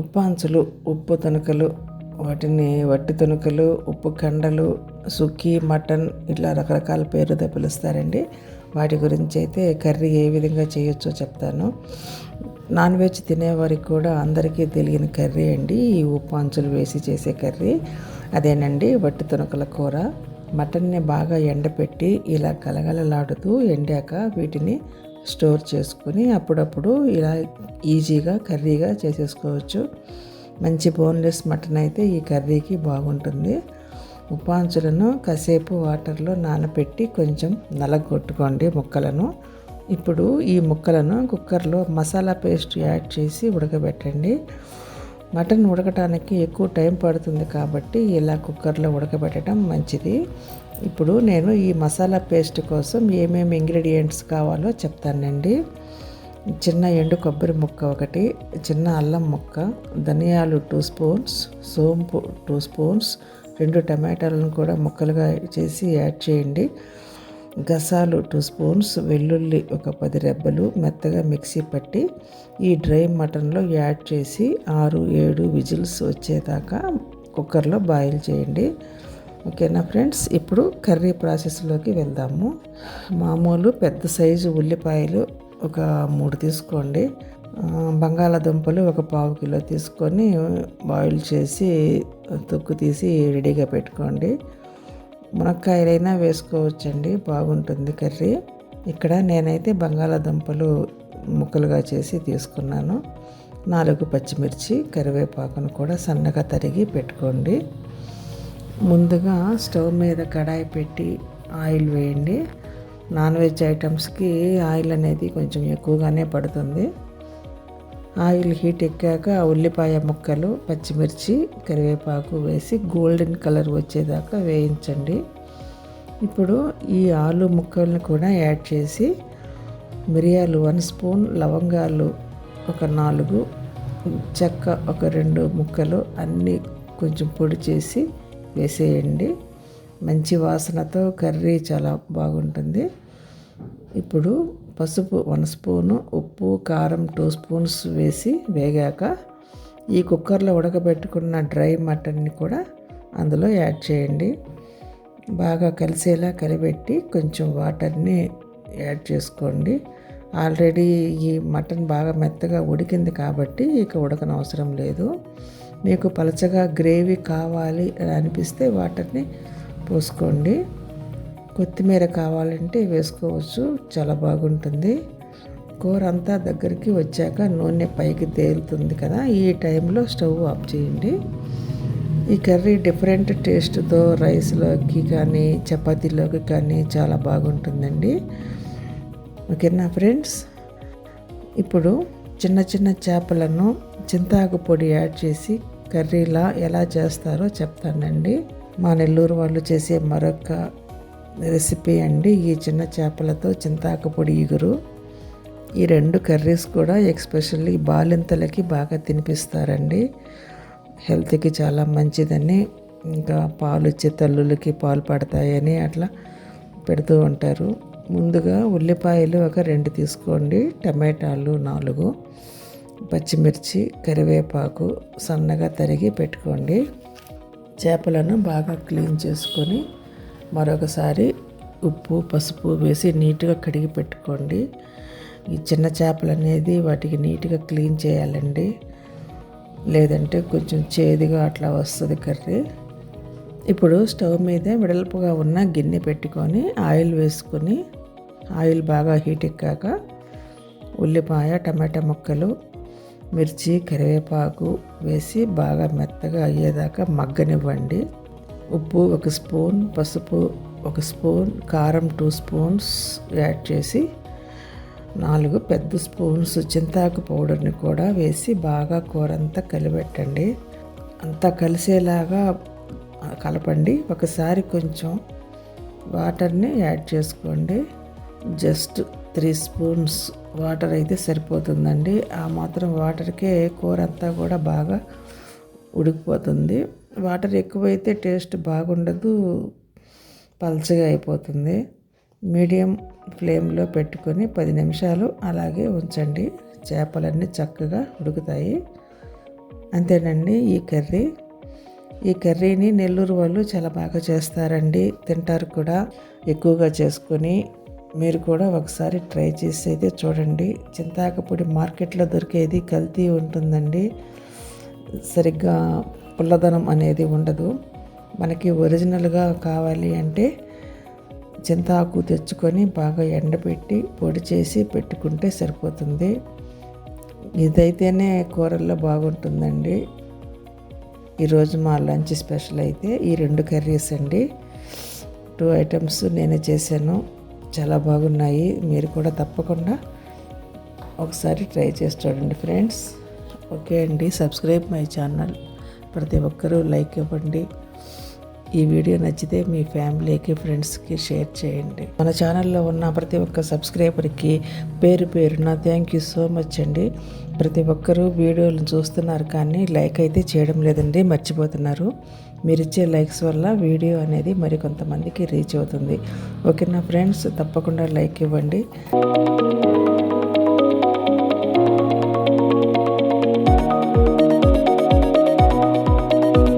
ఉప్పాంచులు, ఉప్పు తొనకలు, వాటిని వట్టి తొనకలు, ఉప్పు కండలు, సుక్కీ, మటన్ ఇట్లా రకరకాల పేరుతో పిలుస్తారండి. వాటి గురించి అయితే కర్రీ ఏ విధంగా చేయొచ్చో చెప్తాను. నాన్ వెజ్ తినేవారికి కూడా అందరికీ తెలియని కర్రీ అండి ఈ ఉప్పాంచులు వేసి చేసే కర్రీ. అదేనండి వట్టి తొనకల కూర. మటన్ని బాగా ఎండపెట్టి ఇలా కలగలలాడుతూ ఎండాక వీటిని స్టోర్ చేసుకుని అప్పుడప్పుడు ఇలా ఈజీగా కర్రీగా చేసేసుకోవచ్చు. మంచి బోన్లెస్ మటన్ అయితే ఈ కర్రీకి బాగుంటుంది. ఉప్పాంచులను కాసేపు వాటర్లో నానబెట్టి కొంచెం నలగొట్టుకోండి ముక్కలను. ఇప్పుడు ఈ ముక్కలను కుక్కర్లో మసాలా పేస్ట్ యాడ్ చేసి ఉడకబెట్టండి. మటన్ ఉడకటానికి ఎక్కువ టైం పడుతుంది కాబట్టి ఇలా కుక్కర్లో ఉడకబెట్టడం మంచిది. ఇప్పుడు నేను ఈ మసాలా పేస్ట్ కోసం ఏమేమి ఇంగ్రీడియంట్స్ కావాలో చెప్తానండి. చిన్న ఎండు కొబ్బరి ముక్క ఒకటి, చిన్న అల్లం ముక్క, ధనియాలు 2 స్పూన్స్, సోంపు 2 స్పూన్స్, 2 టమాటాలను కూడా ముక్కలుగా చేసి యాడ్ చేయండి. గసాలు 2 స్పూన్స్, వెల్లుల్లి ఒక 10 రెబ్బలు మెత్తగా మిక్సీ పట్టి ఈ డ్రై మటన్లో యాడ్ చేసి 6-7 విజిల్స్ వచ్చేదాకా కుక్కర్లో బాయిల్ చేయండి. ఓకేనా ఫ్రెండ్స్, ఇప్పుడు కర్రీ ప్రాసెస్లోకి వెళ్దాము. మామూలు పెద్ద సైజు ఉల్లిపాయలు ఒక 3 తీసుకోండి. బంగాళాదుంపలు ఒక 1/2 కిలో తీసుకొని బాయిల్ చేసి తొక్కు తీసి రెడీగా పెట్టుకోండి. మునక్కాయలైనా వేసుకోవచ్చండి, బాగుంటుంది కర్రీ. ఇక్కడ నేనైతే బంగాళాదుంపలు ముక్కలుగా చేసి తీసుకున్నాను. 4 పచ్చిమిర్చి, కరివేపాకును కూడా సన్నగా తరిగి పెట్టుకోండి. ముందుగా స్టవ్ మీద కడాయి పెట్టి ఆయిల్ వేయండి. నాన్ వెజ్ ఐటమ్స్కి ఆయిల్ అనేది కొంచెం ఎక్కువగానే పడుతుంది. ఆయిల్ హీట్ ఎక్కాక ఉల్లిపాయ ముక్కలు, పచ్చిమిర్చి, కరివేపాకు వేసి గోల్డెన్ కలర్ వచ్చేదాకా వేయించండి. ఇప్పుడు ఈ ఆలు ముక్కల్ని కూడా యాడ్ చేసి మిరియాలు 1 స్పూన్, లవంగాలు ఒక 4, చెక్క ఒక 2 ముక్కలు అన్నీ కొంచెం పొడి చేసి వేసేయండి. మంచి వాసనతో కర్రీ చాలా బాగుంటుంది. ఇప్పుడు పసుపు 1 స్పూను, ఉప్పు, కారం 2 స్పూన్స్ వేసి వేగాక ఈ కుక్కర్లో ఉడకబెట్టుకున్న డ్రై మటన్ని కూడా అందులో యాడ్ చేయండి. బాగా కలిసేలా కలిపెట్టి కొంచెం వాటర్ని యాడ్ చేసుకోండి. ఆల్రెడీ ఈ మటన్ బాగా మెత్తగా ఉడికింది కాబట్టి ఇక ఉడకనవసరం లేదు. మీకు పలచగా గ్రేవీ కావాలి అని అనిపిస్తే వాటర్ని పోసుకోండి. కొత్తిమీర కావాలంటే వేసుకోవచ్చు, చాలా బాగుంటుంది. కూర అంతా దగ్గరికి వచ్చాక నూనె పైకి తేలుతుంది కదా, ఈ టైంలో స్టవ్ ఆఫ్ చేయండి. ఈ కర్రీ డిఫరెంట్ టేస్ట్తో రైస్లోకి కానీ చపాతీలోకి కానీ చాలా బాగుంటుందండి. ఓకేనా ఫ్రెండ్స్, ఇప్పుడు చిన్న చిన్న చేపలను చింతాకు పొడి యాడ్ చేసి కర్రీలా ఎలా చేస్తారో చెప్తానండి. మా నెల్లూరు వాళ్ళు చేసే మరొక రెసిపీ అండి ఈ చిన్న చేపలతో చింతాకు పొడి ఇగురు. ఈ 2 కర్రీస్ కూడా ఎస్పెషల్లీ బాలింతలకి బాగా తినిపిస్తారండి. హెల్త్కి చాలా మంచిదని, ఇంకా పాలు ఇచ్చే తల్లులకి పాలు పడతాయని అట్లా పెడుతూ ఉంటారు. ముందుగా ఉల్లిపాయలు ఒక 2 తీసుకోండి, టమాటాలు 4, పచ్చిమిర్చి, కరివేపాకు సన్నగా తరిగి పెట్టుకోండి. చేపలను బాగా క్లీన్ చేసుకొని మరొకసారి ఉప్పు, పసుపు వేసి నీట్గా కడిగి పెట్టుకోండి. ఈ చిన్న చేపలు అనేది వాటికి నీట్గా క్లీన్ చేయాలండి, లేదంటే కొంచెం చేదుగా అట్లా వస్తుంది కర్రీ. ఇప్పుడు స్టవ్ మీద వెడల్పుగా ఉన్న గిన్నె పెట్టుకొని ఆయిల్ వేసుకొని ఆయిల్ బాగా హీట్ ఎక్కాక ఉల్లిపాయ, టమాటా ముక్కలు, మిర్చి, కరివేపాకు వేసి బాగా మెత్తగా అయ్యేదాకా మగ్గనివ్వండి. ఉప్పు 1 స్పూన్, పసుపు 1 స్పూన్, కారం 2 స్పూన్స్ యాడ్ చేసి 4 పెద్ద స్పూన్స్ చింతాకు పౌడర్ని కూడా వేసి బాగా కూర అంతా కలిపెట్టండి. అంతా కలిసేలాగా కలపండి. ఒకసారి కొంచెం వాటర్ని యాడ్ చేసుకోండి. జస్ట్ 3 స్పూన్స్ వాటర్ అయితే సరిపోతుందండి. ఆ మాత్రం వాటర్కే కూర అంతా కూడా బాగా ఉడికిపోతుంది. వాటర్ ఎక్కువైతే టేస్ట్ బాగుండదు, పల్చగా అయిపోతుంది. మీడియం ఫ్లేమ్లో పెట్టుకొని 10 నిమిషాలు అలాగే ఉంచండి. చేపలన్నీ చక్కగా ఉడుకుతాయి. అంతేనండి ఈ కర్రీని నెల్లూరు వాళ్ళు చాలా బాగా చేస్తారండి, తింటారు కూడా ఎక్కువగా చేసుకొని. మీరు కూడా ఒకసారి ట్రై చేసి అయితే చూడండి. చింతాకుపొడి మార్కెట్లో దొరికేది కల్తీ ఉంటుందండి, సరిగ్గా పుల్లదనం అనేది ఉండదు. మనకి ఒరిజినల్గా కావాలి అంటే చింతాకు తెచ్చుకొని బాగా ఎండబెట్టి పొడి చేసి పెట్టుకుంటే సరిపోతుంది. ఇదైతేనే కూరల్లో బాగుంటుందండి. ఈరోజు మా లంచ్ స్పెషల్ అయితే ఈ 2 కర్రీస్ అండి. 2 ఐటమ్స్ నేనే చేశాను, చాలా బాగున్నాయి. మీరు కూడా తప్పకుండా ఒకసారి ట్రై చేసి చూడండి ఫ్రెండ్స్. ఓకే అండి, సబ్స్క్రైబ్ మై ఛానల్. ప్రతి ఒక్కరూ లైక్ ఇవ్వండి. ఈ వీడియో నచ్చితే మీ ఫ్యామిలీకి, ఫ్రెండ్స్కి షేర్ చేయండి. మన ఛానల్లో ఉన్న ప్రతి ఒక్క సబ్స్క్రైబర్కి పేరు పేరున థ్యాంక్ యూ సో మచ్ అండి. ప్రతి ఒక్కరూ వీడియోలను చూస్తున్నారు కానీ లైక్ అయితే చేయడం లేదండి, మర్చిపోతున్నారు. మీరు ఇచ్చే లైక్స్ వల్ల వీడియో అనేది మరి కొంతమందికి రీచ్ అవుతుంది. ఓకేనా ఫ్రెండ్స్, తప్పకుండా లైక్ ఇవ్వండి.